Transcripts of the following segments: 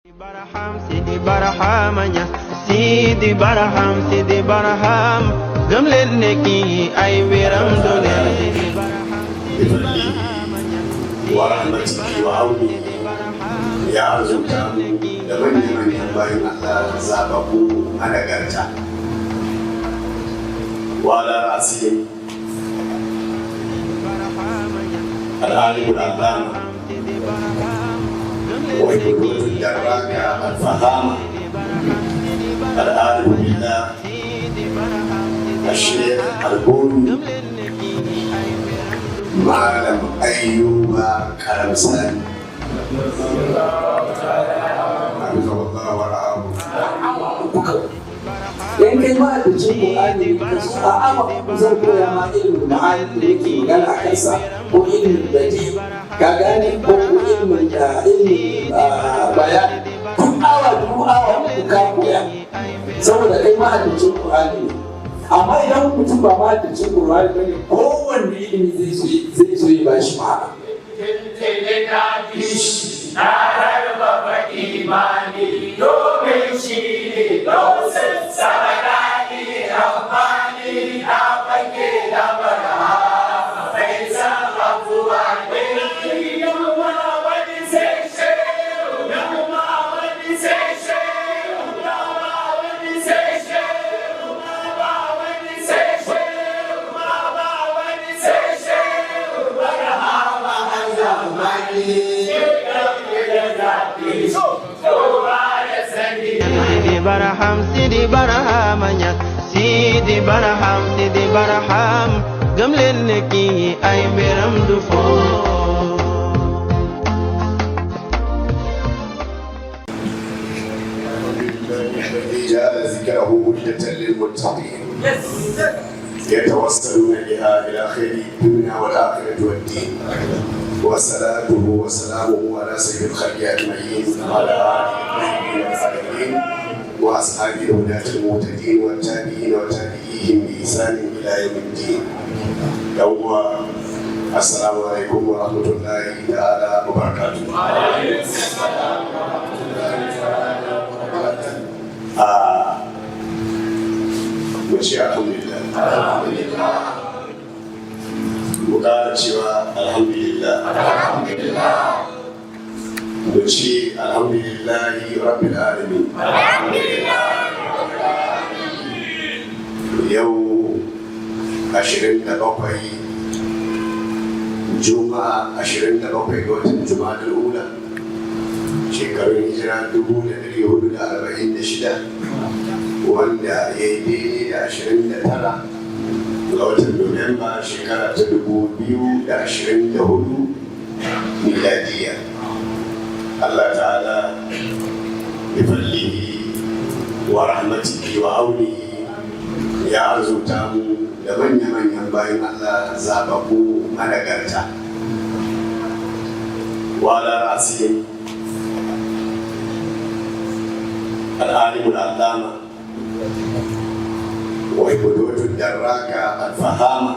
Sidi Barham nya Sidi Barham gëm leen ne kii ay wéram du leen Sidi Barham wa rahmatihi wa awni ya arzuta da manyan bayan Allah zababu managarta wa ala rasihim al-alim al-allama ويقول الدراك الفهامة العالم بالله الشيخ البوني معلم أيوب كرمسان حفظه الله ورعاه. in kai ma da cin Qur'ani a ama zan koya ma ilimin ma'ani da yake magana a kansa ko ilimin badi ka gane ko ilimin bayani duk awa uku ka koya saboda kai ma da cin Qur'ani ne amma idan mutum ba ma da cin Qur'ani bane kowanne ilimi zai so ya bashi ma'ana na rarraba imani domin shi ne dosin sarari ramani na fage da bara bai san abuwa ne yamma wani sai shehu yamma wani sai shehu yamma wani sai shehu yamma wani sai shehu yamma wani sai shehu barhama zamani Sidi Barham nya Sidi Barham gëm leen ne kii ay wéram du foo جعل ذكره هدى للمتقين يتوسلون بها الى خير الدنيا والاخره والدين وصلاته وسلامه على سيد الخلق اجمعين وعلى اله الطيبين الطاهرين واصحابه الهداة المهتدين والتابعين وتابعيهم باحسان الى يوم الدين. يوم السلام عليكم ورحمه الله تعالى وبركاته. وعليكم السلام ورحمه الله تعالى وبركاته. الحمد لله. Buƙatar cewa alhamdulillah mu ce alhamdulillahi rabbil alamin. Yau 27 Juma'a 27 ga watan Jumada al-Ula shekarun hijira 1446 wanda ya yi daidai da 29 ga watan Nuwamba shekara ta 2024 miladiya. Allah ta'ala bi fadlihi wa rahmatihi wa aunihi ya arzuta mu da manya-manyan bayan Allah zababu managarta wa ala rasihim al-alim al-allama ويقول الدراك الفهامة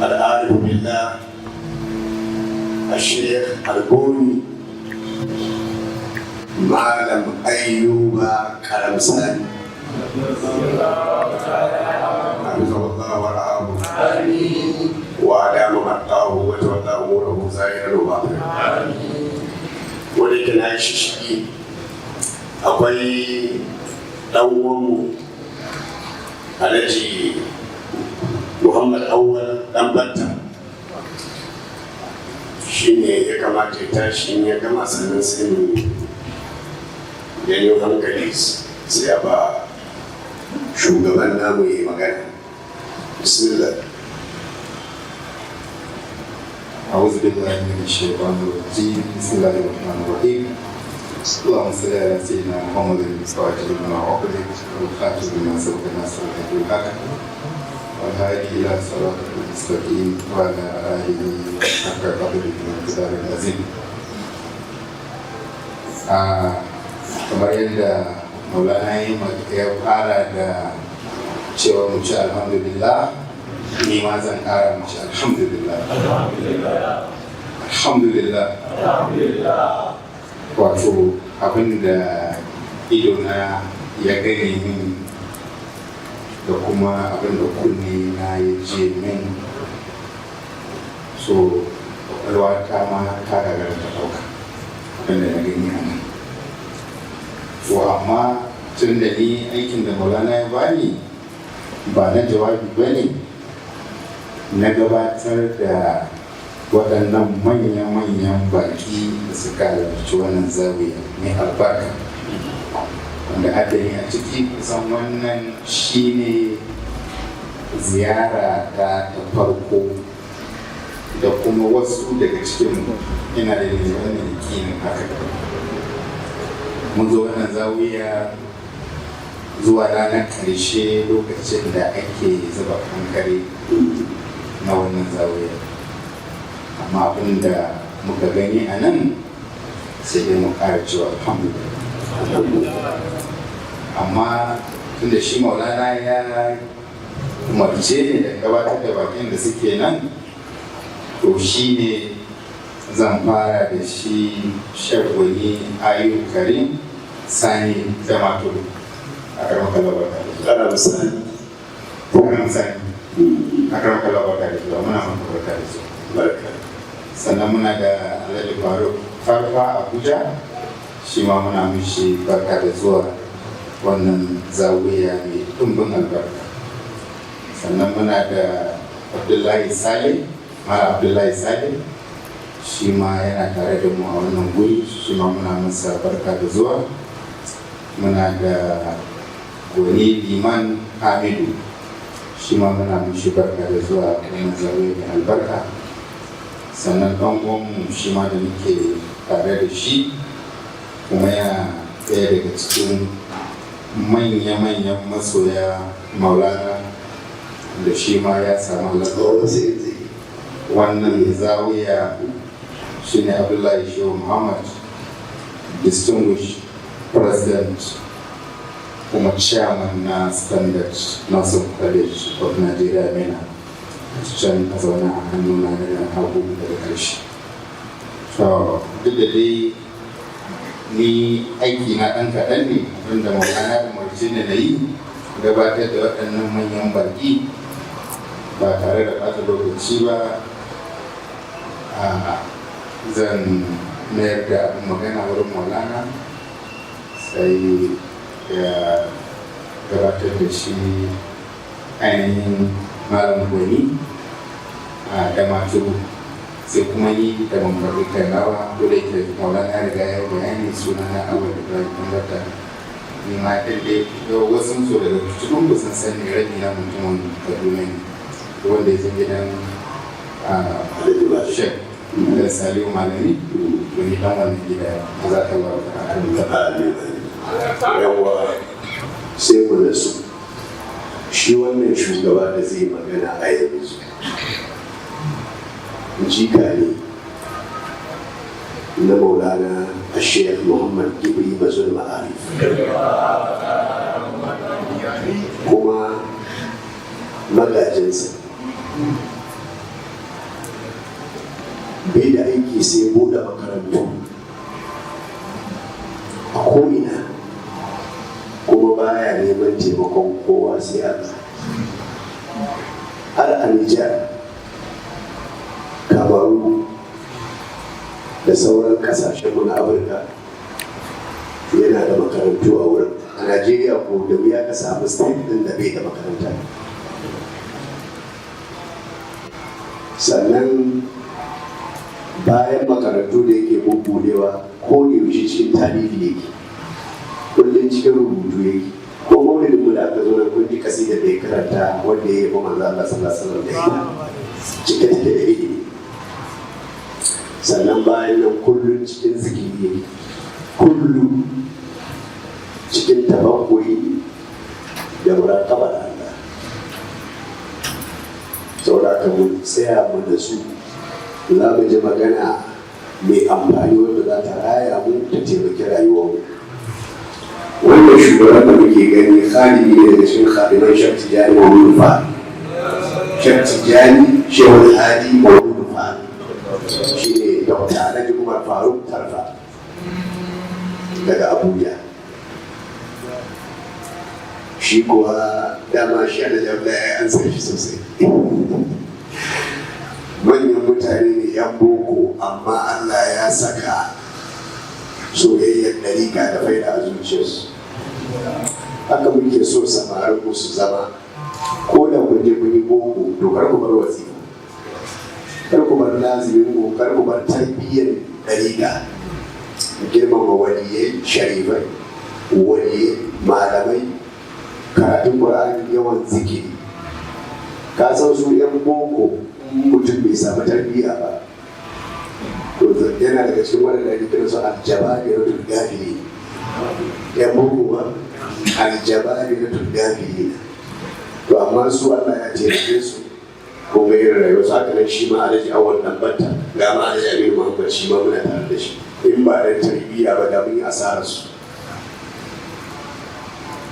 العالم بالله الشيخ البوني معلم أيوب كرمسان حفظه الله ورعاه وأدام مرقاه وتولى أموره ظاهرا وباطنا. ولكن عايش شقي akwai ɗan'uwanmu Alhaji Muhammad Awwal ɗan Batta shi ne ya kamata ya tashi ya gama sannan sai mu janyo hankali sai ya ba shugaban namu ya magana. Bismillah. أعوذ بالله من الشيطان الرجيم بسم الله الرحمن الرحيم اللهم صل على سيدنا محمد المصطفى لما أغلق والخاتم لما سبق ناصر بالحق والهادي إلى صراطك المستقيم وعلى آله حق قدره والمقدار العظيم. kamar yadda Maulana ya fara da cewa mu ci alhamdulillah, ni ma zan ƙara mu ci alhamdulillah. Alhamdulillah. wato abin da idona ya gani min da kuma abin da kunne na ya je min, so kwakwalwa ta ma ta gagara ta ɗauka abin da na gani a nan. To amma tun da ni aikin da Maulana ya bani ba na jawabi ba ne, na gabatar da waɗannan manya-manyan baƙi da suka halarci wannan zawiya mai albarka, wanda hadari a ciki kusan wannan shine ziyara ta farko da kuma wasu daga cikin ina da wannan yakinin haka. Mun zo wannan zawiya zuwa ranar ƙarshe lokacin da ake zuba kankare na wannan zawiya, amma abin da muka gani a nan sai dai mu ƙara cewa alhamdulillah. Amma tun da shi Maulana ya umarce ne da gabatar da bakin da suke nan, to shi ne zan fara da shi Shagwani Ayub Karim Sani Damaturu a karamar kalabar da Sani a karamar kalabar da zuwa muna makabarta da su. Sannan muna da Alhaji Faruk Farfa Abuja, shi ma muna mishi barka da zuwa wannan zawiya mai ɗumbin albarka. Sannan muna da Abdullahi Saleh, Mara Abdullahi Saleh, shi ma yana tare da mu a wannan guri, shi ma muna masa barka da zuwa. Muna da Gwani Liman Hamidu, shi ma muna mishi barka da zuwa wannan zawiya mai albarka. Sannan ɗan uwanmu shi ma da muke tare da shi kuma yana ɗaya daga cikin manya-manyan masoya Maulana da shi ma ya samu latsawar wannan zawiya shi ne Abdullahi Shehu Muhammad, distinguished president kuma chairman na Standard Nursing College of Nigeria MENA, can a zaune a hannuna na hagu daga ƙarshe. To duk da dai ni aiki na ɗan kaɗan ne, wanda Maulana umarci da na yi gabatar da waɗannan manyan baƙi ba tare da ɓata lokaci ba, zan mayar da abin magana wurin Maulana sai ya gabatar da shi ainihin Malam Gwani a Damaturu, sai kuma yi da bambarai kanawa ko da yake Maulana ya riga ya bayani suna na Awal Ibrahim Tambata. Ni ma ɗin dai wasu so daga cikin kusan sani rabi na mutumin Kaduna ne, wanda ya san gidan Shek da Salihu Malami, wani ɗan wannan gida za ta ba yawa sai mu da su. Shi wannan shugaba da zai magana a yanzu jika ne na Maulana Sheikh Muhammad Ibri Mazul Ma'arif, kuma magajinsa bai da aiki sai buɗe makarantu a ko'ina, kuma baya neman taimakon kowa sai Allah. Har a Nijar, Kamaru da sauran kasashen mu na Afirka yana da makarantu a wurin. A Najeriya ko da wuya ka samu state din da bai da makaranta. Sannan bayan makarantu da yake bubbudewa ko da yaushe cikin tarihi yake, kullum cikin rubutu yake. Ko maulidin mu da aka zo na kun ji kasidar da ya karanta wanda ya yi manzo Allah sallallahu alaihi wasallam da ita cike take da ilimi. Sannan bayan nan kullum cikin zikiri yake, kullum cikin tabakkuri da muraqaba da Allah. Saboda haka mun tsaya mu da su, za mu ji magana mai amfani wanda za ta raya mu ta taimaki rayuwar mu. Wannan shugaban da muke gani khalidi ne daga cikin khalidan Sheikh Tijjani Mahmud Fahad. Sheikh Tijjani Shehu Hadi Mahmud Fahad shi ne Dr. Alhaji Umar Faruk Tarfa. daga Abuja. Shi kuwa dama shi Alhaji Abdullahi an san shi sosai. Manyan mutane ne 'yan boko, amma Allah ya saka soyayyar ɗariƙa da faida a zuciyarsu. Haka muke so samarin su zama, ko da kun je kun yi boko to kar ku bar wasiƙa, kar ku bar lazimin ko kar ku bar tarbiyyar ɗariƙa. Girmama waliyai, sharifai, waliyai, malamai, karatun Qur'ani, yawan zikiri. Ka san su 'yan boko mutum bai samu tarbiyya ba, to yana daga cikin waɗanda ake kira su aljababiratul gafili. 'Yan boko ba aljababiratul gafili. To amma su Allah ya taimake su ko ga irin rayuwar su. Haka nan shi ma Alhaji Awwal Ɗanbata, ga ma Alhaji Aminu Muhammad, shi ma muna tare da shi. In ba da tarbiyya ba da mun yi asarar su.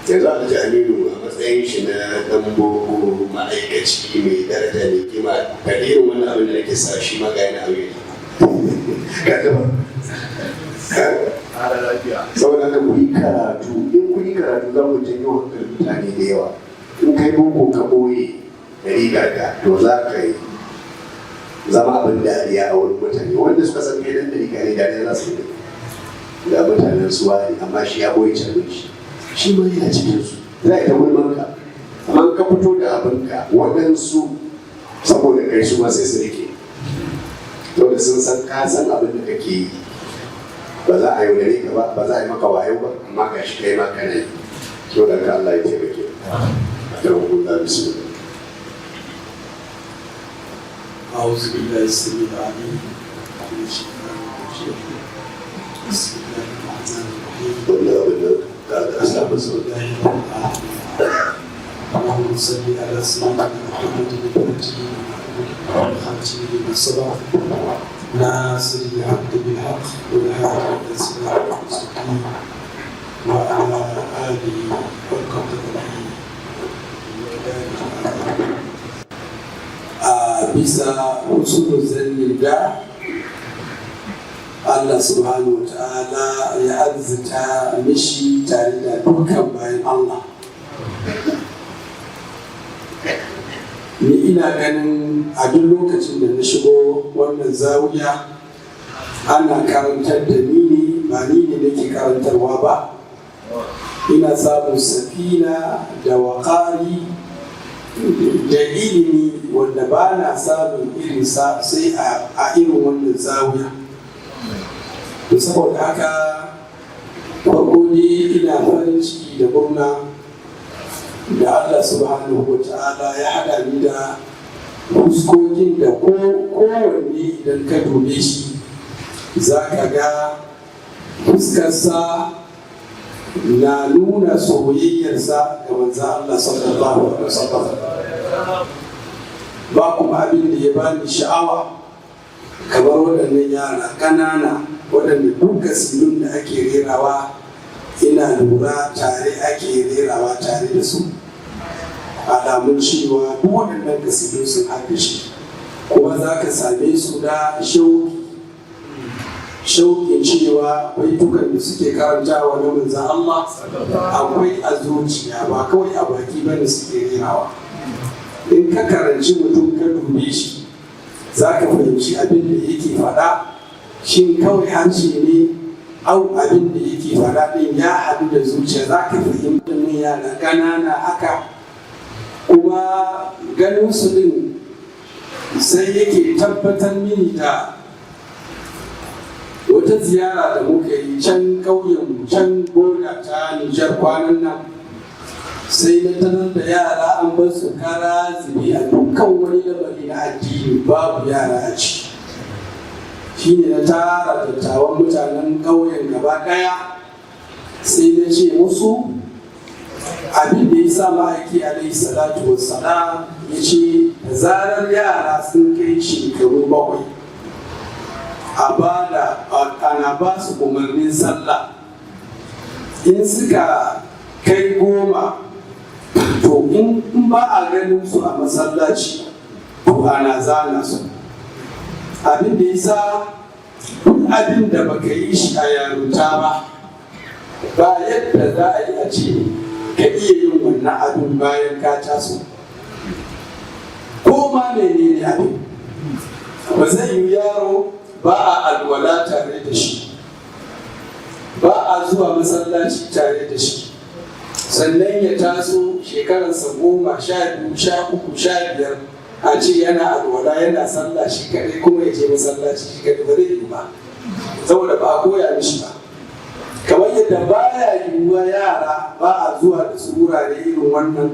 Yanzu Alhaji Aminu a matsayin shi na ɗan boko, ma'aikaci mai daraja mai kima, ka irin wannan abin da nake sa shi ma ga yana Aminu. Ka taɓa saboda haka ku yi karatu. In ku yi karatu za ku janyo hankalin mutane da yawa. In kai boko ka ɓoye da rigarka, to za ka yi zama abin dariya a wurin mutane wanda suka san kai dan dariƙa ne, dariya za su yi da mutanen suwa ne, amma shi ya ɓoye carbin shi ma yana cikin su. Za a yi ta gulman ka, amma ka fito da abinka, waɗansu saboda kai su ma sai su rike, to da sun san ka san abin da kake yi, ba za a yaudare ka ba, ba za a yi maka wayo ba, amma ga shi kai ma kana yi. So da ka Allah ya taimake a kan hukunta bisu. أعوذ بالله السميع العليم من الشيطان الرجيم. بسم الله الرحمن الرحيم. اللهم صل على سيدنا محمد الفاتح والخاتم لما سبق ناصر الحق بالحق والهادي إلى صراط المستقيم وعلى آله وقدره bisa usulun zannin da Allah subhanahu wa ta'ala ya arzita mishi tare da dukkan bayan Allah. Ni ina ganin a duk lokacin da na shigo wannan zawiya ana karantar da ni ne, ba ni ne nake karantarwa ba. Ina samun sakina da waƙari da ilimi wanda ba na samun irinsa sai a irin wannan zawiya. To saboda haka farko ne ina farin ciki da murna da Allah subhanahu wa ta'ala ya haɗa ni da fuskokin da kowanne idan ka dube shi za ka ga fuskarsa na nuna soyayyarsa ga manzan Allah sallallahu alaihi wasallam. Ba kuma abin da ya bani sha'awa kamar waɗannan yara ƙanana waɗanda duk kasidun da ake rerawa ina lura tare ake rerawa tare da su. Alamun cewa duk waɗannan kasidun sun haddace, kuma za ka same su da shauƙin cewa baitukan da suke karantawa na manzan Allah akwai a zuciya, ba kawai a baki bane suke rerawa. In ka karanci mutum ka dube shi za ka fahimci abin da yake faɗa, shin kawai hanci ne au abin da yake faɗa ɗin ya haɗu da zuciya. Za ka fahimta ne yana ƙanana haka, kuma ganin su ɗin sai yake tabbatar mini da wata ziyara da muka yi can ƙauyen can boda ta Nijar kwanan nan. Sai na tarar da yara an bar su kara zube a dukkan wani lamari na addini, babu yara a ciki. Shi ne na tara dattawan mutanen ƙauyen gaba ɗaya, sai na ce musu abin da ya sa ma'aiki alaihi salatu wassalam ya ce da zarar yara sun kai shekaru 7 ana ba su umarnin sallah. In suka kai 10 to in ba a ganin su a masallaci to ana zana su. Abin da yasa abin da baka yi shi a yarunta ba ba yadda za a yi a ce ka iya yin wannan abin bayan ka taso ko ma menene abin. Ba zai yi yaro ba a alwala tare da shi, ba a zuwa masallaci tare da shi, sannan ya taso shekararsa 10, 12, 13, 15 a ce yana alwala yana sallah shi kadai kuma ya je masallaci shi kadai, ba zai yi ba saboda ba a koya mishi ba. Kamar yadda baya yiwuwa yara ba a zuwa da su wurare irin wannan,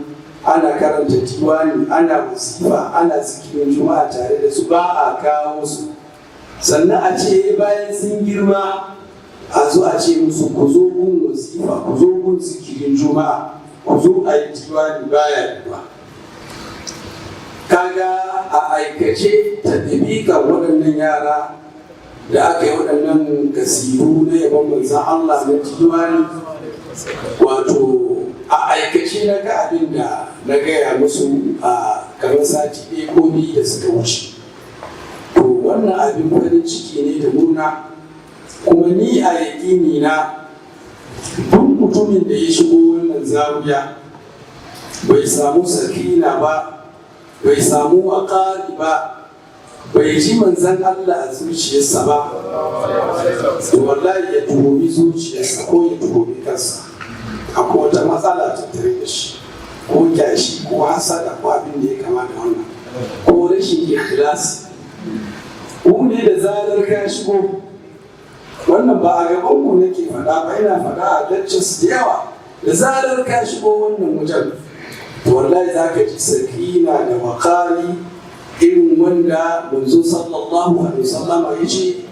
ana karanta diwani, ana wasifa, ana zikirin juma'a tare da su, ba a kawo su. Sannan a ce bayan sun girma a zo a ce musu ku zo gun wasifa, ku zo gun zikirin juma'a, ku zo a yi diwani, baya yiwuwa. Kaga a aikace ta ɗabiƙar waɗannan yara da aka yi waɗannan kasiru na yabon manzan Allah na diwani, wato a aikace na ga abin da na gaya musu a kamar sati ɗaya ko biyu da suka wuce. To wannan abin farin ciki ne da murna, kuma ni a yaƙini na duk mutumin da ya shigo wannan zawiya bai samu sakina ba, bai samu waƙari ba, bai ji manzan Allah a zuciyarsa ba, to wallahi ya tuhumi zuciyarsa ko ya tuhumi kansa. Akwai wata matsala tattare da shi, ko kyashi ko hasada ko abin da ya kama da wannan, ko rashin ikhlasi. Ku ne da zarar ka shigo, wannan ba a gaban ku nake faɗa ba, ina faɗa a lectures da yawa. Da zarar ka shigo wannan wajen, to wallahi za ka ji sakina da waƙari irin wanda manzo sallallahu alaihi wasallam ya ce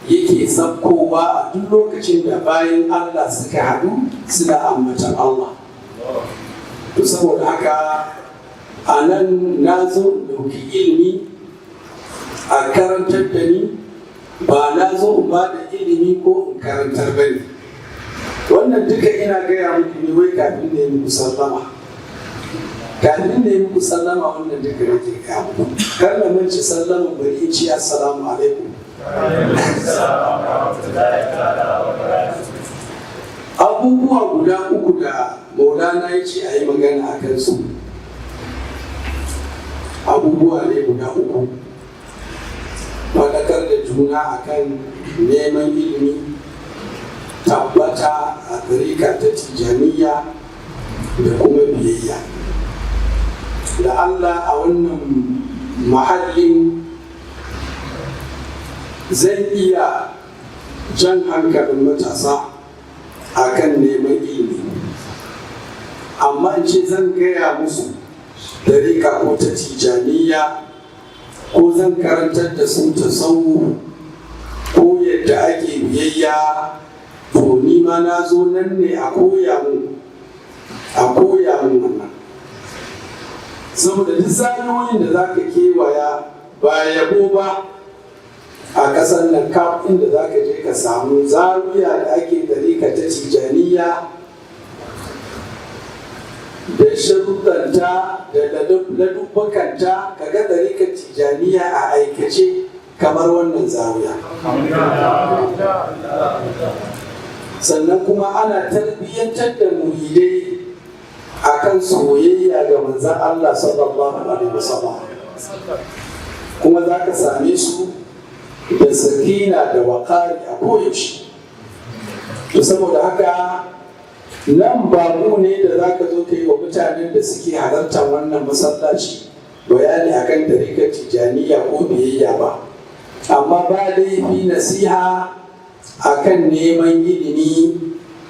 yake sabkowa a duk lokacin da bayan Allah suka haɗu suna ambatan Allah. To saboda haka a nan na zo ɗauki ilimi a karantar da ni, ba na zo in ba da ilimi ko in karantar ba ne. Wannan duka ina gaya muku ne wai kafin da yi muku sallama. Kafin da yi muku sallama wannan duka nake gaya muku. Kar na manci sallama bari in ci assalamu alaikum. Abubuwa guda uku da Maulana ya ce a yi magana a kansu, abubuwa ne guda uku. Faɗakar da juna a kan neman ilimi, tabbata a ɗarika ta Tijjaniya da kuma biyayya. Da Allah a wannan mahallin zan iya jan hankalin matasa a kan neman ilimi, amma in ce zan gaya musu ɗarika ko ta Tijjaniya, ko zan karantar da su tasawuf ko yadda ake biyayya, to ni ma na zo nan ne a koya mun wannan. Saboda duk zanoyin da za ka kewaya ba yabo ba a ƙasar nan, kaf inda za ka je ka samu zawiya da ake ɗarika ta Tijjaniya da sharuɗanta da ladubbakanta, ka ga ɗarikar Tijjaniya a aikace kamar wannan zawiya. Sannan kuma ana tarbiyyantar da muridai a kan soyayya ga manzan Allah sallallahu alaihi wasallam, kuma za ka same su da sakina da waƙari a koyaushe. To saboda haka nan babu ne da za ka zo ka yi wa mutanen da suke halartar wannan masallaci bayani akan ɗarikar Tijjaniya ko biyayya ba, amma ba laifi nasiha akan neman ilimi,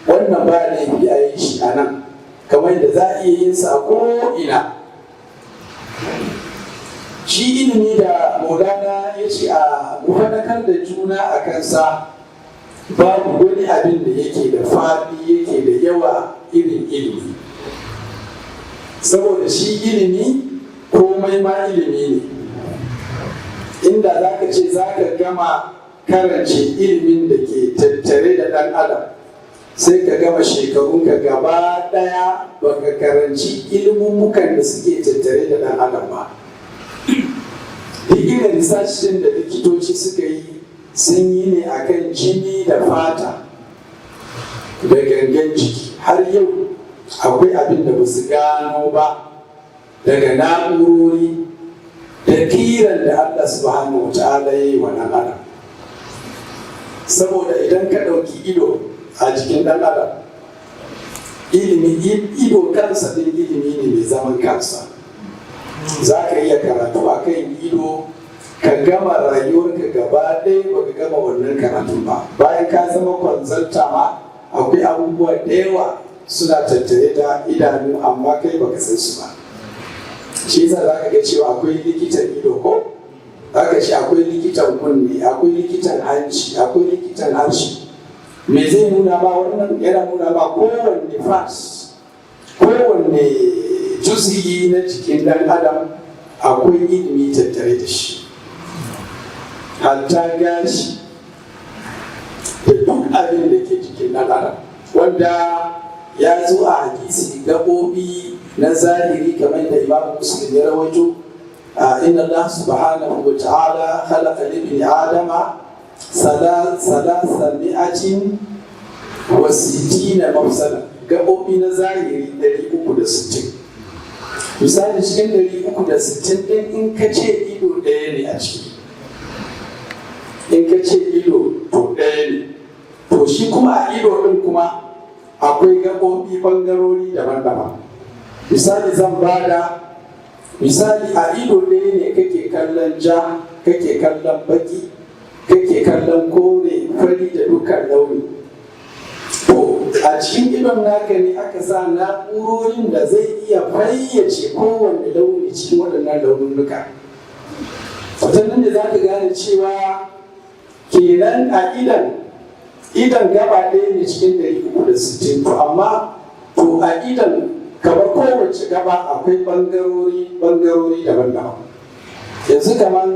wannan ba laifi a yi shi a nan, kamar da za a iya yin sa a ko'ina. Shi ilimi da Maulana ya ce a mufaɗakar da juna a kansa, babu wani abin da yake da faɗi yake da yawa irin ilimi. Saboda shi ilimi komai ma ilimi ne. Inda za ka ce za ka gama karance ilimin da ke tattare da ɗan adam, sai ka gama shekarunka gaba ɗaya baka karanci ilmummukan da suke tattare da ɗan adam ba. Duk irin research da likitoci suka yi sun yi ne akan jini da fata, da gangan jiki. Har yau akwai abin da ba su gano ba daga na'urori da kiran da Allah subhanahu wa ta'ala ya yi wa ɗan adam. Saboda idan ka ɗauki ido a jikin ɗan adam, ido kansa ɗin ilimi ne mai zaman kansa. Za ka iya karatu a kan ido ka gama rayuwarka gaba ɗaya ba ka gama wannan karatun ba. Bayan ka zama kwanzalta ma akwai abubuwa da yawa suna tattare da idanu amma kai baka san su ba. Shi yasa za ka ga cewa akwai likitan ido ko? Za ka ce akwai likitan kunne, akwai likitan hanci, akwai likitan harshe. Me zai nuna ma wannan? Yana nuna ma kowanne fas, kowanne juz'i na jikin ɗan adam akwai ilimi tattare da shi. Hatta gashi da duk abin da ke jikin ɗan adam, wanda ya zo a hadisi gaɓoɓi na zahiri kamar da Imam Muslim ya rawaito, inna Allah subhanahu wa ta'ala khalaqa libni adama salasa mi'atin wa sittina mafsala. Gaɓoɓi na zahiri 360. Misali cikin 360 ɗin in ka ce ido ɗaya ne a ciki, in ka ce ido to ɗaya ne, to shi kuma a ido ɗin kuma akwai gaɓoɓi ɓangarori daban-daban. Misali zan bada misali, a ido ɗaya ne kake kallon ja, kake kallon baki, kake kallon kore, fari da dukkan launi. To a cikin idon naka ne aka sa na'urorin da zai iya fayyace kowanne launi cikin waɗannan launuka. Watannan da za ka gane cewa kenan a idan gaba ɗaya ne cikin 360, to amma to a idan kamar kowace gaba akwai ɓangarori daban-daban. Yanzu kamar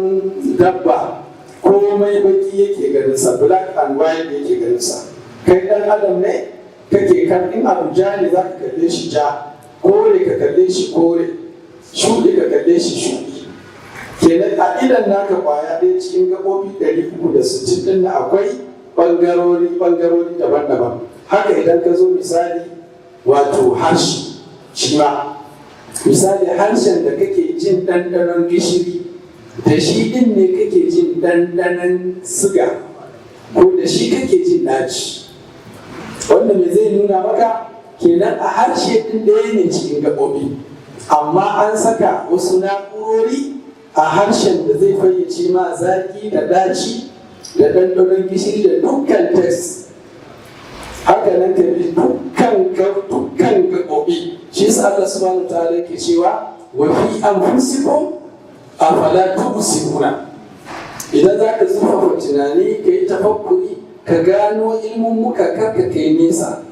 dabba komai baki yake ganinsa, black and white yake ganinsa. Kai ɗan adam ne kake kan, in abu ja ne za ka kalle shi ja, kore ka kalle shi kore, shuɗi ka kalle shi shuɗi. Kenan a idan naka kwaya ɗaya cikin gaɓoɓi 360 ɗin na akwai ɓangarori daban-daban. Haka idan ka zo misali wato harshe shi ma, misali harshen da kake jin ɗanɗanon gishiri da shi ɗin ne kake jin ɗanɗanon siga, ko da shi kake jin ɗaci. Wanda me zai nuna maka? Kenan a harshe ɗin ɗaya ne cikin gaɓoɓi, amma an saka wasu na'urori a harshen da zai fayyace ma zaki da daci da ɗanɗanon gishiri da dukkan test. Haka nan ka bi dukkan gaɓoɓi. Shi yasa Allah subhanahu wa ta'ala ke cewa wa fi anfusikum afala tubsiruna. Idan za ka zurfafa tunani ka yi tafakkuri ka gano ilmin muka, karka kai nesa,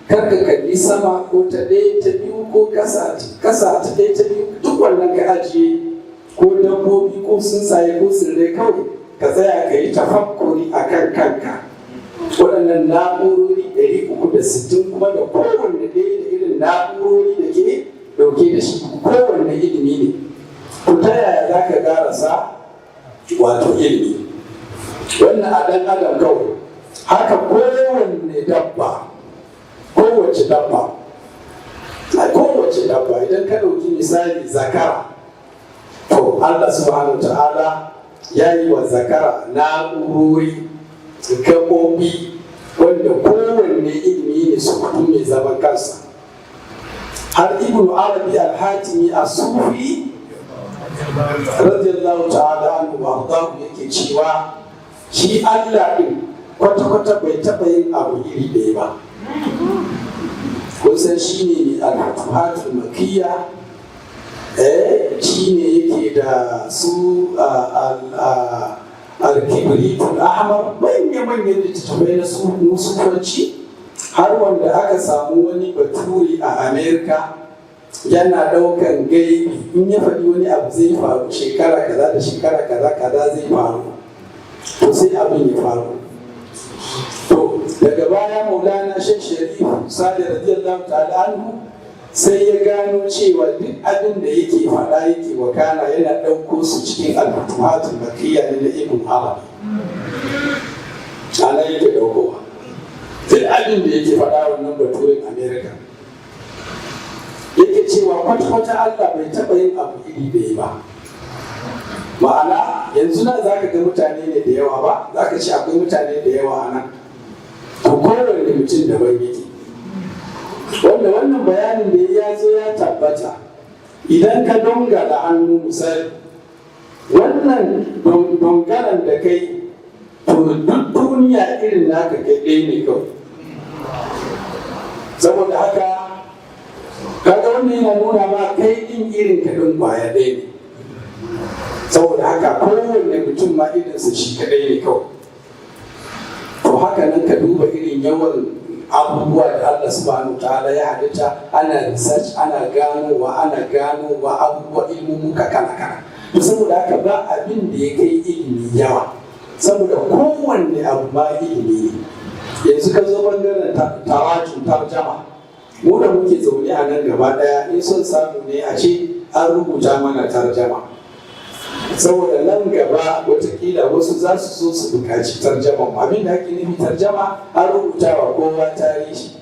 karka kalli sama ko ta ɗaya ta biyu ko ƙasa ta ɗaya ta biyu, duk wannan ka ajiye, ko dabbobi ko tsuntsaye ko tsirrai, kawai ka tsaya ka yi tafakkuri a kan kanka. Waɗannan na'urori 360 kuma da kowanne ɗaya da irin na'urori da ke ɗauke da shi, kowanne ilimi ne. To ta yaya za ka ƙarasa wato ilimi? Wannan a ɗan adam kawai. Haka kowace dabba idan ka ɗauki misali zakara, to Allah subhanahu ta'ala ya yi wa zakara na'urori gaɓoɓi wanda kowanne ilimi ne su kudu mai zaman kansa. Har Ibn Arabi al-Hatimi as-Sufi radiyallahu ta'ala anhu wa ardahu yake cewa shi Allah din kwata-kwata bai taɓa yin abu iri ɗaya ba. Kun san shi ne al-Futuhatul Makiyya, shi ne yake da su al-Kibritul Ahmar, manya-manyan littattafai na sufanci, har wanda aka samu wani baturi a Amerika yana ɗaukan gaibi, in ya faɗi wani abu zai faru shekara kaza da shekara kaza zai faru, to sai abin ya faru. To daga baya Maulana Sheikh Sharif Sadi radiyallahu ta'ala anhu sai ya gano cewa duk abin da yake faɗa yake wakana yana ɗauko su cikin al-Futuhatul Makiyya na Ibn Arabi. Ana yake ɗaukowa. duk abin da yake faɗa wannan baturin America yake cewa kwata-kwata Allah bai taɓa yin abu iri ɗaya ba. Ma'ana yanzu nan za ka ga mutane ne da yawa ba, za ka ce akwai mutane da yawa a nan, to kowane mutum daban yake. Wanda wannan bayanin da ya zo ya tabbata idan ka dongala hannu misali, wannan dongaran da kai to duk duniya irin naka kai ɗaya ne kawai. Saboda haka kaga wannan yana nuna ma kai ɗin irin ka ɗin kwaya ɗaya ne. Saboda haka kowanne mutum ma irinsa shi kaɗai ne kawai. To haka nan ka duba irin yawan abubuwa da Allah subhanahu ta'ala ya halitta, ana research, ana ganowa abubuwa ilmumuka kala-kala. To saboda haka ba abin da ya kai ilimi yawa, saboda kowanne abu ma ilimi ne. Yanzu ka zo bangaren tarjama, mu da muke zaune a nan gaba daya in son samu ne a ce an rubuta mana tarjama, saboda nan gaba watakila wasu za su so su bukaci tarjama. Abin da ake nufi tarjama, an rubuta wa kowa tarihi,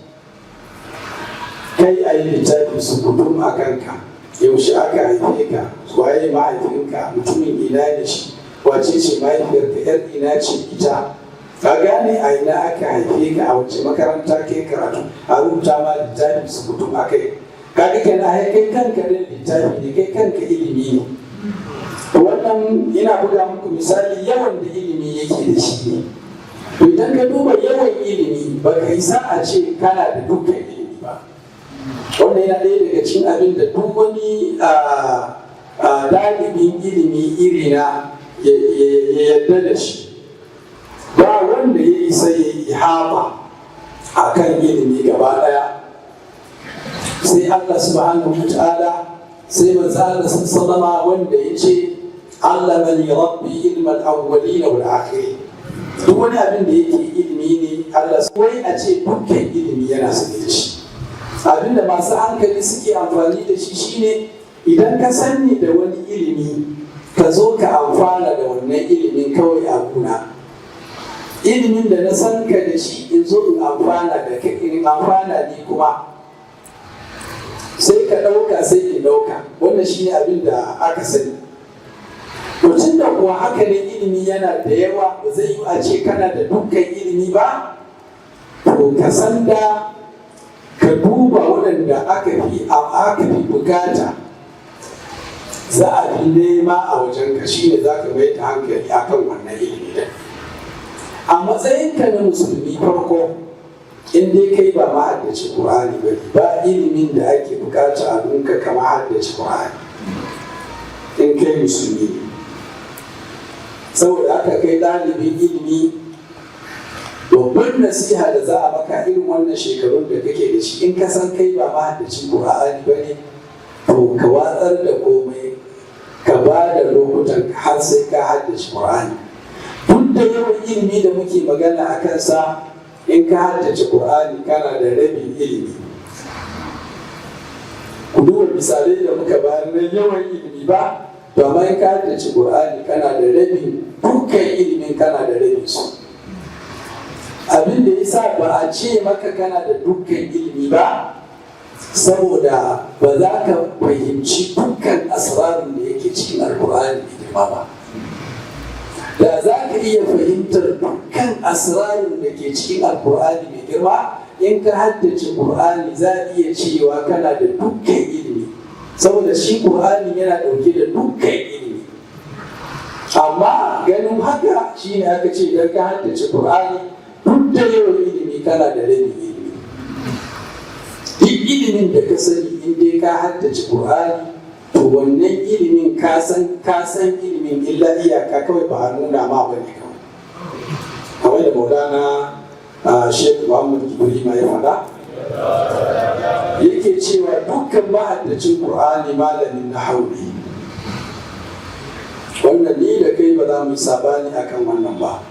kai a yi littafi su kutum a kanka, yaushe aka haife ka, waye mahaifinka, mutumin ina da shi, wace ce mahaifiyarka, yar ina ce ita, ka gane a ina aka haife ka, a wace makaranta ke karatu, a rubuta ma littafi su kutum a kai. Kaga kana kai kanka da littafi ne, kai kanka ilimi ne. Wannan ina buga muku misali yawan da ilimi yake da shi ne. Idan ka duba yawan ilimi ba ka isa a ce kana da dukkan ilimi ba. Wannan yana ɗaya daga cikin abin da duk wani ɗalibin ilimi irina ya yarda da shi. Ba wanda ya isa ya yi haɓa a kan ilimi gaba ɗaya. Sai Allah subhanahu wa ta'ala, sai manzo Allah sallama wanda ya ce allamani rabbi ilmal awwalin wal akhirin. Duk wani abin da yake ilimi ne Allah wai a ce dukkan ilimi yana sane da shi. Abin da masu hankali suke amfani da shi shine idan ka sani da wani ilimi ka zo ka amfana da wannan ilimin kawai a guna. Ilimin da na san ka da shi in zo in amfana da kai, in amfana ni kuma sai ka ɗauka sai in ɗauka. Wannan shi ne abin da aka sani. Mutum da kuwa haka ne ilimi yana da yawa, ba zai yi a ce kana da dukkan ilimi ba, to ka san da ka duba waɗanda aka fi bukata za a fi nema a wajen ka, shi ne za ka mai da hankali akan wannan ilimi da. A matsayinka na musulmi farko, in dai kai ba mahaddaci Qur'ani ba ilimin da ake bukata a dunka kama haddaci Qur'ani in kai musulmi ne. Saboda haka kai ɗalibin ilimi, babban nasiha da za a maka irin wannan shekarun da kake da shi, in ka san kai ba mahaddacin Qur'ani ba ne, to ka watsar da komai, ka ba da lokutan har sai ka haddace Qur'ani. Duk da yawan ilimi da muke magana a kansa, in ka haddace Qur'ani kana da rabin ilimi. Ku duba misalai da muka bayar na yawan ilimi ba, to amma in ka haddace Qur'ani kana da rabin dukkan ilimin, kana da rabin su. Abin da yasa ba a ce maka kana da dukkan ilimi ba, saboda ba za ka fahimci dukkan asrarin da yake cikin Al-Qur'ani mai girma ba. Da za ka iya fahimtar dukkan asrarin da ke cikin Al-Qur'ani mai girma, in ka haddace Qur'ani za a iya cewa kana da dukkan ilimi, saboda shi Qur'ani yana ɗauke da dukkan ilimi. Amma ganin haka shi ne aka ce idan ka haddace Qur'ani, duk da yawan ilimi kana da rabin ilimi. Duk ilimin da ka sani in dai ka haddace Qur'ani, to wannan ilimin ka san ilimin, illa iyaka kawai ba a nuna ma ba ne kawai. Kawai da Maulana Sheikh Muhammad Ibrahim ya faɗa, yake cewa dukkan mahaddacin Qur'ani malamin nahwu ne. Wannan ni da kai ba za mu yi sabani akan wannan ba.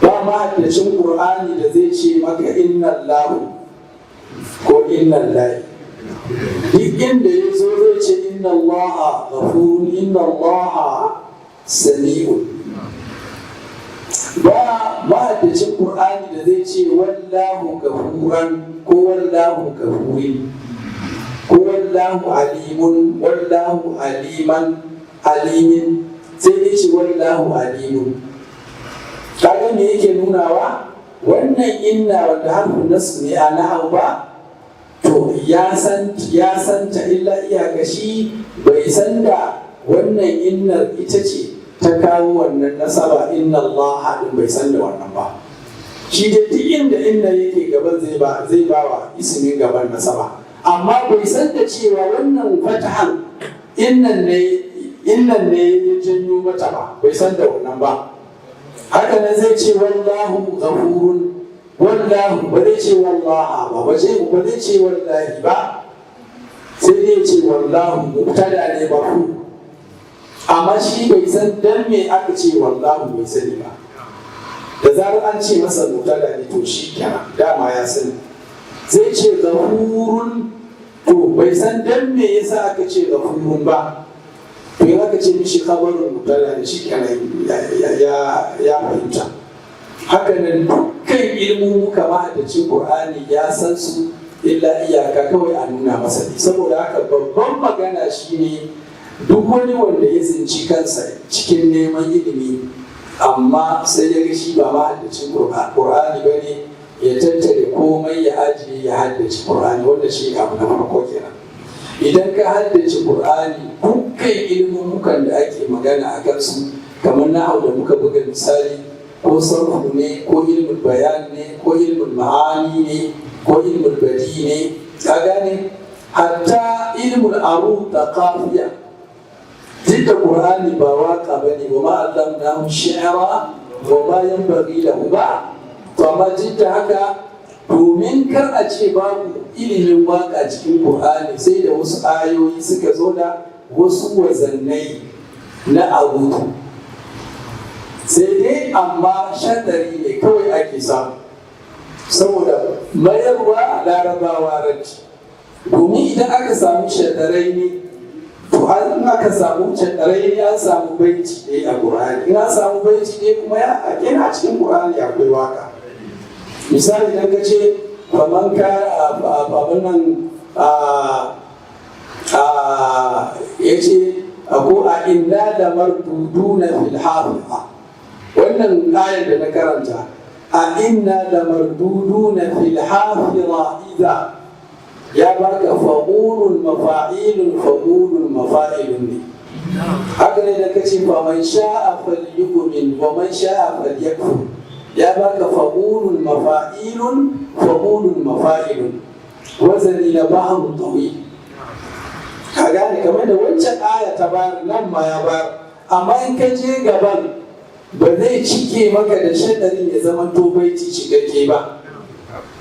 Ba mahaddacin Qur'ani da zai ce maka inna Allahu ko inna Allahi. Duk inda ya zo zai ce inna Allaha ghafurun, inna Allaha sami'un. ba mahaddacin Qur'ani da zai ce wallahu gafuran ko wallahu gafuri ko wallahu alimun wallahu alimin sai dai ce wallahu alimun. Kaga me yake nunawa? Wannan inna wanda harfin nasu ne a nahau ba, to ya santa illa iyaka shi bai san da wannan innar ita ce ta kawo wannan nasaba inna Allah din bai san da wannan ba. Shi da duk inda inna yake gaban zai ba wa ismin gaban nasaba, amma bai san da cewa wannan fatahan innan ne ya janyo mata ba, bai san da wannan ba. Haka nan zai ce wallahu ghafurun, wallahu ba zai ce wallaha ba, ba zai ce wallahi ba, sai dai ce wallahu mubtada ne marfu. Amma shi bai san dan me aka ce wallahu bai sani ba. Da zarar an ce masa mubtada ne to shi kenan dama ya sani. Zai ce ghafurun, to bai san dan me yasa aka ce ghafurun ba. To in aka ce mishi khabarun mubtada ne shi kenan ya fahimta. Haka nan dukkan ilmumuka mahaddacin Qur'ani ya san su illa iyaka kawai a nuna masa ne. Saboda haka babban magana shine duk wani wanda ya tsinci kansa cikin neman ilimi amma sai ya ga shi ba mahaddacin Qur'ani ba ne, ya tattare komai ya ajiye ya haddace Qur'ani, wanda shi abu na farko kenan. Idan ka haddace Qur'ani dukkan ilmumukan da ake magana a kansu kamar nahau da muka buga misali, ko sarfu ne ko ilmul bayan ne ko ilmul ma'ani ne ko ilmul badi ne, ka gane hatta ilmul arud da qafiya. Duk da Qur'ani ba waka bane, wa ma allamnahu shi'ra wa ma yanbaghi lahu ba, to amma duk da haka domin kar a ce babu ilimin waka cikin Qur'ani sai da wasu ayoyi suka zo da wasu wazannai na abudu. Sai dai amma shadari ne kawai ake samu, saboda mayarwa larabawa ranci. Domin idan aka samu shadarai ne, to an aka samu shadarai ne an samu baiti ɗaya a Qur'ani. In an samu baiti ɗaya kuma yana cikin Qur'ani akwai waka. Misali idan ka ce faman ka abin nan ya ce ko a inna da marduduna fil hafiqa, wannan ayar da na karanta a inna da marduduna fil hafiqa idza ya baka fa'ulun mafa'ilun ne. Haka ne da kace fa man sha'a falyu'min wa man sha'a falyakfur, ya baka fa'ulun mafa'ilun wazani na bahrun tawil. Ka gane kamar da wancan aya ta bayar nan ma ya bayar, amma in ka je gaban ba zai cike maka da shadarin ya zama to baiti cikakke ba.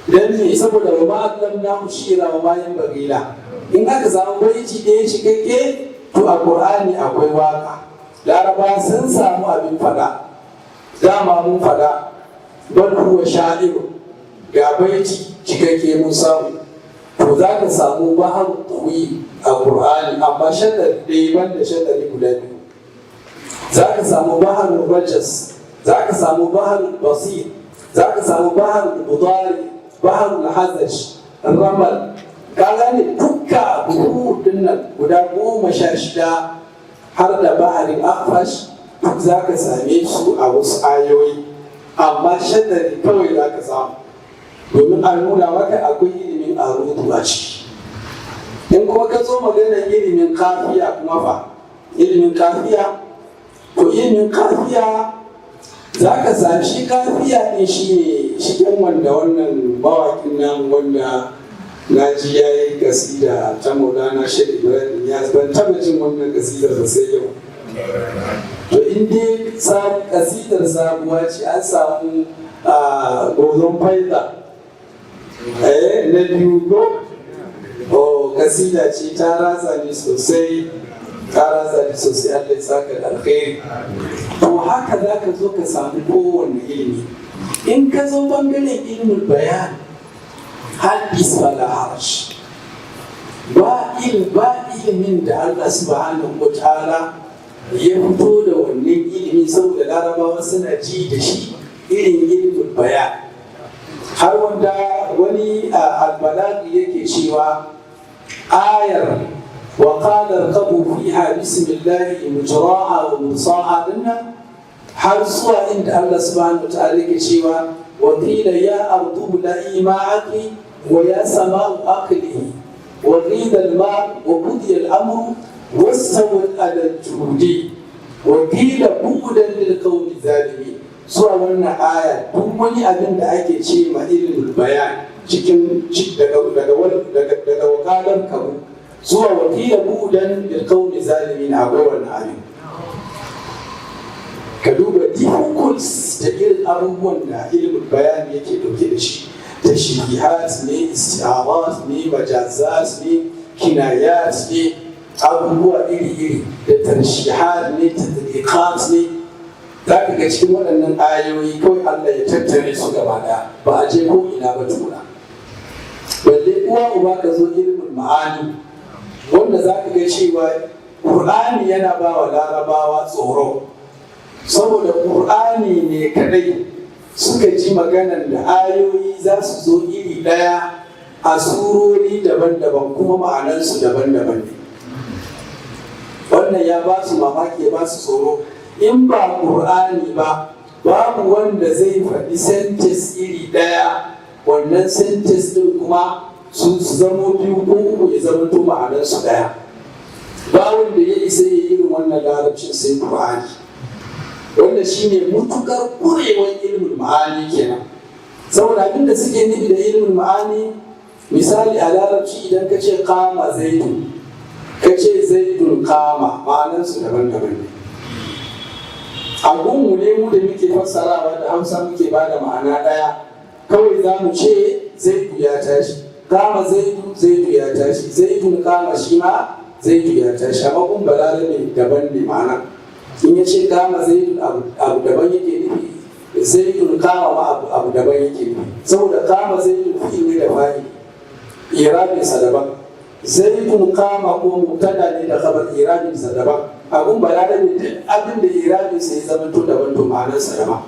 Dan me? Saboda wa ma allamnahu shi'ra wa ma yanbaghi la. In aka samu baiti ɗaya cikakke to a Qur'ani akwai waka. Laraba sun samu abin fada, dama mun fada bal huwa sha'iru, ga baiti cikakke mun samu. To za ka samu bahar tawi a Qur'ani, amma shadari ɗaya banda shadari guda biyu. Za ka samu bahar rajas, za ka samu bahar basir, za ka samu bahar budari, bahar hazaj, ramal. Ka gane dukka buhu dinnan guda 16 har da baharin akfash duk za ka same su a wasu ayoyi, amma shadari kawai za ka samu, domin an nuna maka akwai ilimin arudu a ciki. In kuma ka zo maganar ilimin kafiya kuma fa, ilimin kafiya, to ilimin kafiya za ka sami shi kafiya ɗin shi ne shigen wanda wannan mawaƙin nan wanda na ji ya yi kasida ta Maulana Sheikh Ibrahim ya ban taɓa jin wannan kasidar ba sai yau. To in dai kasidar sabuwa ce an samu gozon faida na biyu ko kasida ce ta ratsa ni sosai, Allah ya saka da alkhairi. To haka za ka zo ka samu kowanne ilimi. In ka zo bangaren ilimin bayan hadis wala harash, ba ilimin da Allah subhanahu wa ta'ala ya fito da wannan ilimi saboda larabawa suna ji da shi irin ilmul bayan, har wanda wani albalaghi yake cewa ayar wa qala irkabu fiha bismillahi mujraha wa mursaha dinnan har zuwa inda Allah subhanahu wa ta'ala yake cewa wa qila ya ardu la'i ma'aki wa ya sama'u aqlihi wa qila al-ma' wa qudiya al-amru wastawat ala al-judi wa qila bu'dan lil qawmi zalimin. Zuwa wannan aya duk wani abin da ake ce ma ilmul bayan cikin daga wakalan kabu zuwa wakila bu'dan lil qawmi zalimin a wannan abin. Ka duba difficulties da irin abubuwan da ilmul bayan yake dauke da shi, tashbihat ne, isti'arat ne, majazat ne, kinayat ne, abubuwa iri-iri da tarshihat ne, tadriqat ne. Za ka ga cikin waɗannan ayoyi kawai Allah ya tattare su gaba ɗaya, ba a je ko ina ba tuna. Balle uwa uba ka zo ilmul ma'ani wanda za ka ga cewa Qur'ani yana ba wa Larabawa tsoro, saboda Qur'ani ne kadai suka ji maganan da ayoyi za su zo iri ɗaya a surori daban-daban kuma ma'anansu daban-daban ne. Wannan ya ba su mamaki, ya ba su tsoro. In ba Qur'ani ba, babu wanda zai faɗi sentence iri ɗaya, wannan sentence ɗin kuma su zamo biyu ko uku ya zama to ma'anarsu ɗaya. Ba wanda ya isa ya irin wannan larabcin sai Qur'ani, wanda shine mutukar ƙurewar ilmul ma'ani kenan. Saboda abin da suke nufi da ilmul ma'ani, misali a larabci idan ka ce kama zaidun, ka ce zaidun kama, ma'anarsu daban-daban ne. Abun mu ne mu da muke fassarawa da Hausa muke ba da ma'ana ɗaya, kawai za mu ce zaidu ya tashi, kama zaidu, zaidu ya tashi, zaidun kama shi ma zaidu ya tashi, amma kun balarabe daban ne ma'ana. In ya ce kama zaidun abu daban yake nufi, zaidun kama ma abu daban yake nufi, saboda kama zaidun fi'il ne da fa'il, irabinsa daban. Zaidun kama ko mubtada ne da khabar, irabinsa daban. Abun balarabe duk abin da irabinsa ya zama to daban to ma'anarsa daban.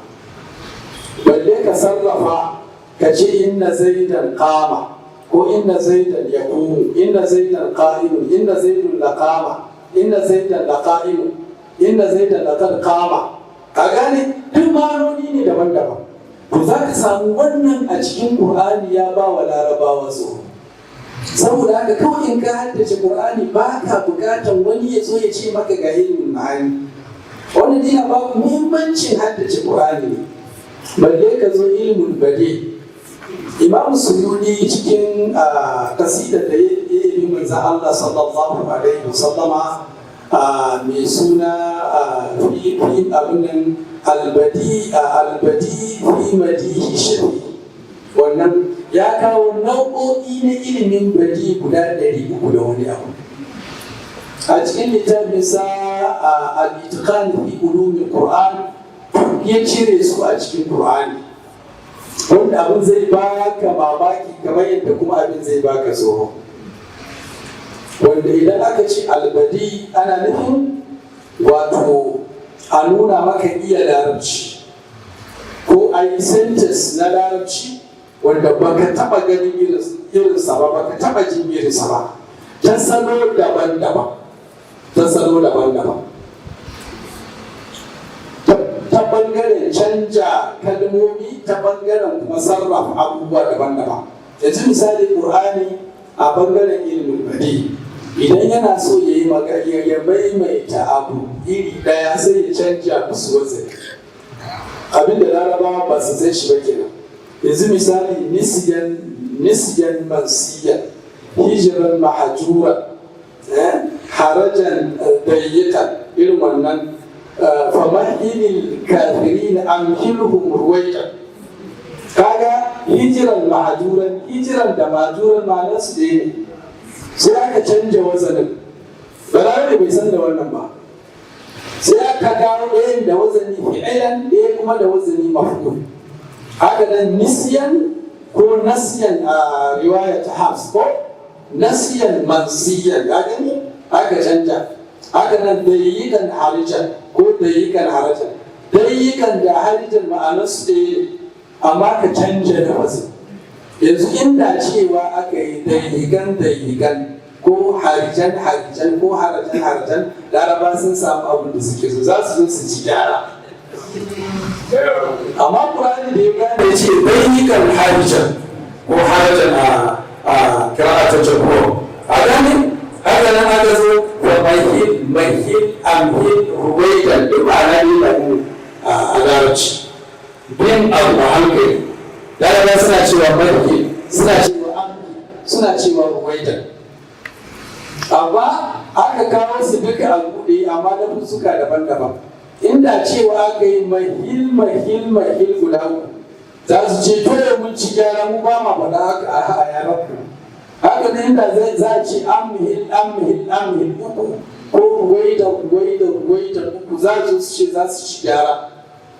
Balle ka sarrafa ka ce inna zaidan qama ko inna zaidan yaqumu, inna zaidan qa'imun, inna zaidun laqama, inna zaidan laqa'imun, inna zaidan laqad qama. Ka gane duk ma'anoni ne daban-daban. To za ka samu wannan a cikin Qur'ani ya ba wa Larabawa tsoro. Saboda haka kawai in ka haddace Qur'ani ba ka bukatan wani ya zo ya ce maka ga ilmin ma'ani. Wannan dina ba ku muhimmancin haddace Qur'ani ne. Balle ka zo ilmul badi. Imam Suyuti cikin kasidar da ya yi manzon Allah sallallahu alaihi wasallama mai suna fi abin nan albadi fi madihi shafi. Wannan ya kawo nau'o'i na ilimin badi guda 300 da wani abu. A cikin littafinsa al-itqan fi ulumil Qur'an ya cire su a cikin Qur'ani. Wanda abin zai baka mamaki kamar yadda kuma abin zai baka tsoro. Wanda idan aka ce albadi ana nufin wato a nuna maka iya larabci ko a yi sentence na larabci wanda baka taba ganin irinsa ba, baka taba jin irinsa ba, ta salo daban-daban, ta bangaren canja kalmomi, ta bangaren kuma sarrafa abubuwa daban-daban. Yanzu misali Qur'ani a bangaren ilimin badi, idan yana so ya yi ya maimaita abu iri daya sai ya canja musu wazani, abinda Larabawa ba su zai shi ba kenan. Yanzu misali nisyan mansiyan, hijiran mahajura, harajan dayyikan, irin wannan famahilil kafirin amhilhum ruwaita. Kaga hijiran mahajuran, hijiran da mahajuran ma'anarsu da ne, sai aka canja wazanin. Balarabe bai san da wannan ba, sai aka dawo ɗayan da wazani fi'ilan, ɗaya kuma da wazani maf'ul. Haka nan nisyan ko nasiyan a riwaya ta Hafs, ko nasiyan mansiyan, ya gani aka canja. Haka nan dayikan harijan ko dayikan harajan, dayyikan da harijan ma'anarsu ɗaya amma ka canja lafazin. Yanzu inda cewa aka yi dayyigan ko harijan ko harajan laraba sun samu abin da suke so za su zo su ci gyara. Amma Qur'ani da ya gane ce dayyikan harijan ko harajan a kira'atar jamhur a gane haka nan aka zo wa mahil amhil ruwaidan duk ma'ana ne a larabci bin abu a hankali laraba suna cewa mahil suna cewa ruwaidan amma aka kawo su duka a buɗe amma na fusuka daban-daban inda cewa aka yi mahil guda uku za su ce dole mun ci gyara mu ba ma faɗa haka a yaran ku haka ne inda za a ce amhil uku ko ruwaidan uku za su ce za su ci gyara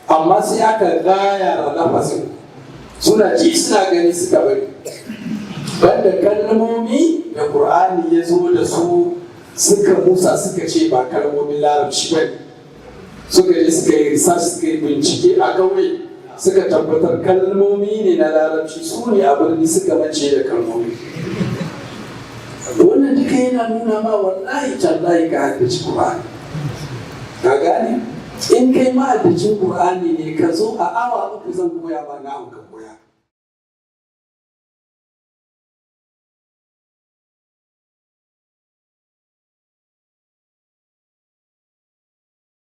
amma sai aka gaya da lafasin suna ji suna gani suka bari banda kalmomi da Qur'ani ya zo da su suka musa suka ce ba kalmomin larabci ba suka je suka yi research suka yi bincike a kauye suka tabbatar kalmomi ne na larabci su ne a birni suka mace da kalmomi wannan duka yana nuna ma wallahi tallahi ka haddace Qur'ani ka gane in kai ma'addacin Qur'ani ne ka zo a awa uku zan koya ma na